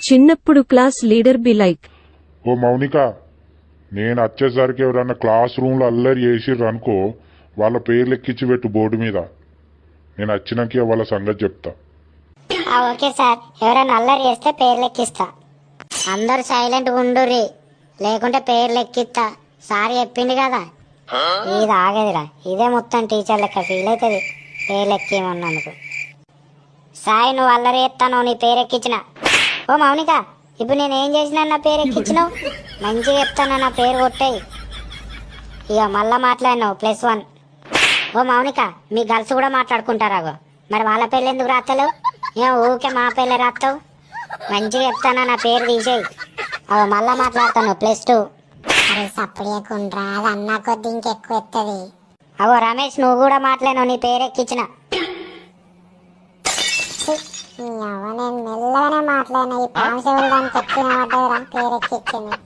చిన్నప్పుడు class leader be like. ఓ మౌనిక, నేను వచ్చేసరికి ఎవరన్నా క్లాస్ రూమ్లో అల్లరి చేసిర్రు అనుకో, వాళ్ళ పేర్లు ఎక్కించి పెట్టు బోర్డు మీద. నేను వచ్చినాక వాళ్ళ సంగతి చెప్తా. ఓకే సార్, ఎవరైనా అల్లరి చేస్తే పేర్లు ఎక్కిస్తా. అందరు సైలెంట్గా ఉండుర్రి, లేకుంటే పేర్లు ఎక్కిస్తా. సార్ చెప్పింది కదా, ఇది ఆగదురా. ఇదే మొత్తం టీచర్ లెక్క ఫీల్ అవుతుంది పేర్లు ఎక్కిమన్నందుకు. సాయి, నువ్వు అల్లరి చేస్తాను, నీ పేరు ఎక్కించిన. ఓ మౌనిక, ఇప్పుడు నేను ఏం చేసినా నా పేరు ఎక్కించినావు. మంచిగా చెప్తాను, నా పేరు కొట్టేయి. ఇక మళ్ళా మాట్లాడినావు +1. ఓ మౌనిక, మీ గర్ల్స్ కూడా మాట్లాడుకుంటారాగో, మరి వాళ్ళ పేర్లు ఎందుకు రాస్తలేవు? ఏం ఊరికే మా పేర్లే రాస్తావు? మంచిగా చెప్తానా, నా పేరు తీసేయి. అవి మళ్ళా మాట్లాడతాను +2. అరే సప్పుడేకుండ్రా, అది అన్నా కొద్ది ఇంకెక్కువ ఎత్తది. అవో రమేష్, నువ్వు కూడా మాట్లాడినావు, నీ పేరు ఎక్కించిన. నేను మెల్లగానే మాట్లాడినా, ఈ పాంశవులు దానికి ఎక్కిన పడ్డదిరా, పేరెక్కిచ్చింది.